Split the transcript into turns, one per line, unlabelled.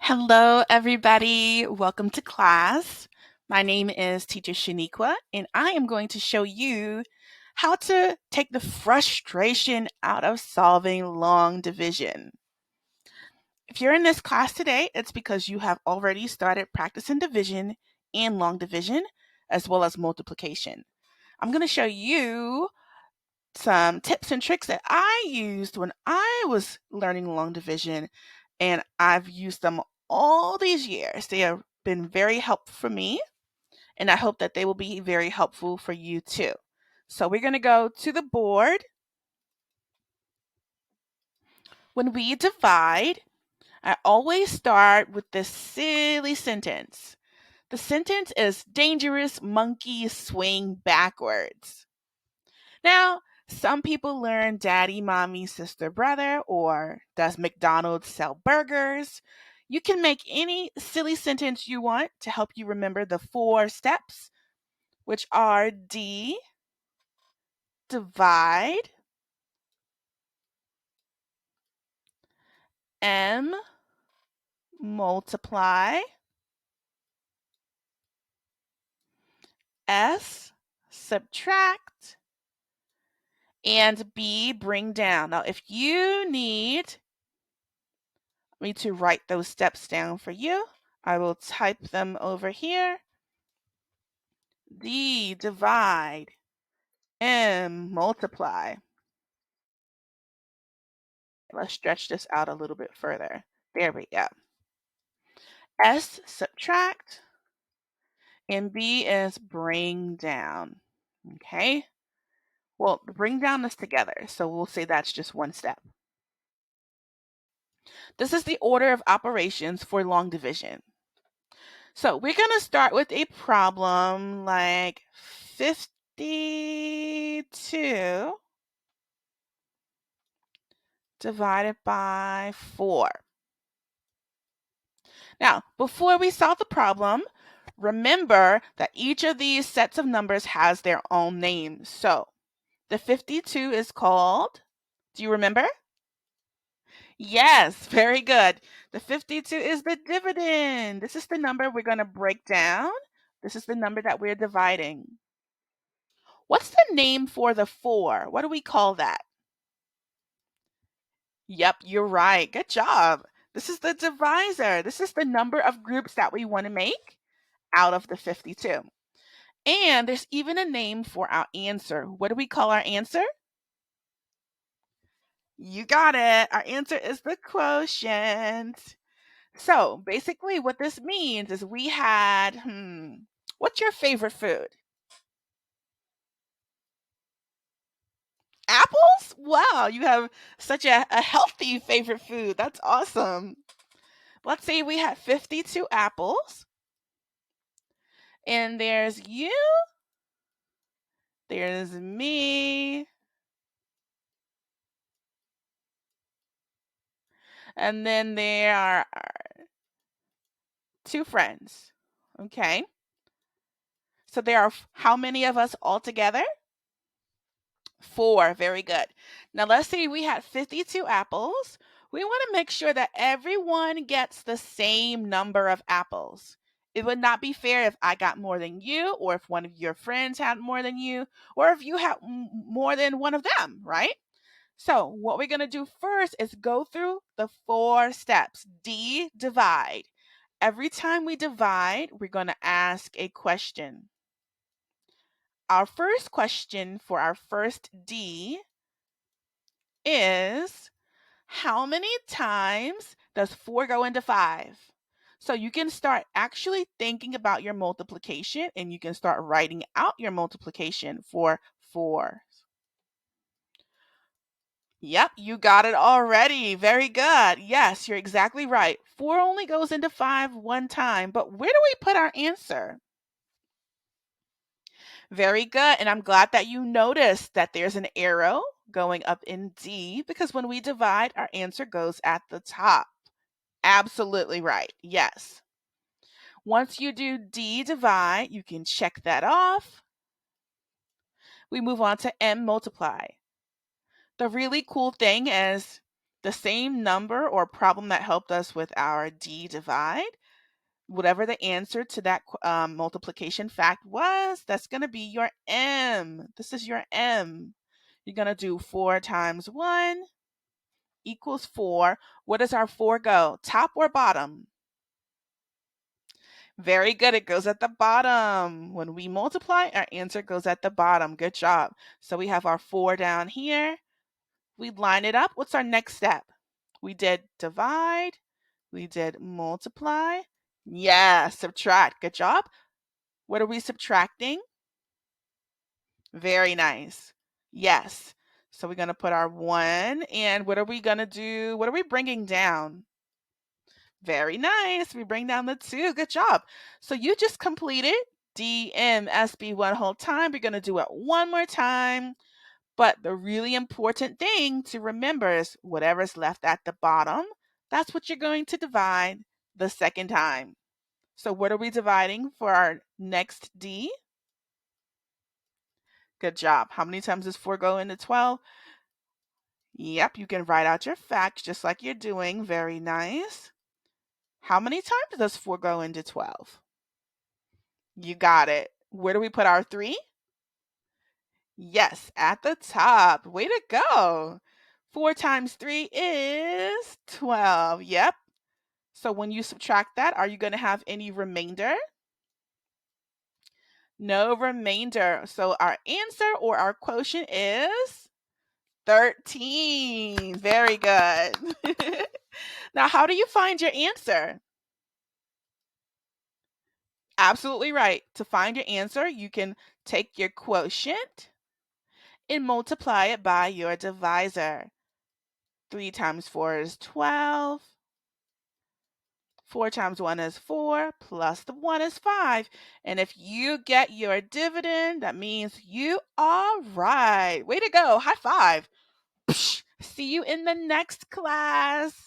Hello, everybody. Welcome to class. My name is Teacher Shaniqua, and I am going to show you how to take the frustration out of solving long division. If you're in this class today, it's because you have already started practicing division and long division, as well as multiplication. I'm going to show you some tips and tricks that I used when I was learning long division, and I've used them all these years. They have been very helpful for me, and I hope that they will be very helpful for you too. So we're going to go to the board. When we divide, I always start with this silly sentence. The sentence is dangerous monkeys swing backwards. Now, some people learn daddy, mommy, sister, brother, or does McDonald's sell burgers? You can make any silly sentence you want to help you remember the 4 steps, which are D, divide, M, multiply, S, subtract, and B, bring down. Now, if you need me to write those steps down for you, I will type them over here. D, divide, M, multiply. Let's stretch this out a little bit further. There we go. S, subtract, and B is bring down. Okay? Well, bring down is together, so we'll say that's just one step. This is the order of operations for long division. So we're going to start with a problem like 52 divided by 4. Now, before we solve the problem, remember that each of these sets of numbers has their own name. So the 52 is called, do you remember? Yes, very good. The 52 is the dividend. This is the number we're going to break down. This is the number that we're dividing. What's the name for the 4? What do we call that? Yep, you're right. Good job. This is the divisor. This is the number of groups that we want to make out of the 52. And there's even a name for our answer. What do we call our answer? You got it. Our answer is the quotient. So basically what this means is we had, what's your favorite food? Apples? Wow, you have such a healthy favorite food. That's awesome. Let's say we had 52 apples. And there's you, there's me, and then there are 2 friends. Okay. So there are how many of us all together? 4. Very good. Now let's say we had 52 apples. We want to make sure that everyone gets the same number of apples. It would not be fair if I got more than you, or if one of your friends had more than you, or if you had more than one of them, right? So what we're going to do first is go through the 4 steps. D, divide. Every time we divide, we're going to ask a question. Our first question for our first D is, how many times does 4 go into 5? So you can start actually thinking about your multiplication, and you can start writing out your multiplication for 4. Yep, you got it already. Very good. Yes, you're exactly right. 4 only goes into 5 one time, but where do we put our answer? Very good. And I'm glad that you noticed that there's an arrow going up in D, because when we divide, our answer goes at the top. Absolutely right. Yes. Once you do D divide, you can check that off. We move on to M multiply. The really cool thing is the same number or problem that helped us with our D divide. Whatever the answer to that multiplication fact was, that's going to be your M. This is your M. You're going to do 4 times 1 equals 4. Where does our 4 go? Top or bottom? Very good. It goes at the bottom. When we multiply, our answer goes at the bottom. Good job. So we have our 4 down here. We line it up. What's our next step? We did divide. We did multiply. Yeah, subtract. Good job. What are we subtracting? Very nice. Yes. So we're going to put our 1. And what are we going to do? What are we bringing down? Very nice. We bring down the 2. Good job. So you just completed DMSB one whole time. We're going to do it one more time. But the really important thing to remember is whatever's left at the bottom, that's what you're going to divide the second time. So what are we dividing for our next D? Good job. How many times does 4 go into 12? Yep, you can write out your facts just like you're doing. Very nice. How many times does 4 go into 12? You got it. Where do we put our 3? Yes, at the top. Way to go. 4 times 3 is 12. Yep. So when you subtract that, are you going to have any remainder? No remainder. So our answer or our quotient is 13. Very good. Now, how do you find your answer? Absolutely right. To find your answer, you can take your quotient and multiply it by your divisor. 3 times 4 is 12. 4 times 1 is 4, plus the 1 is 5. And if you get your dividend, that means you are right. Way to go. High five. See you in the next class.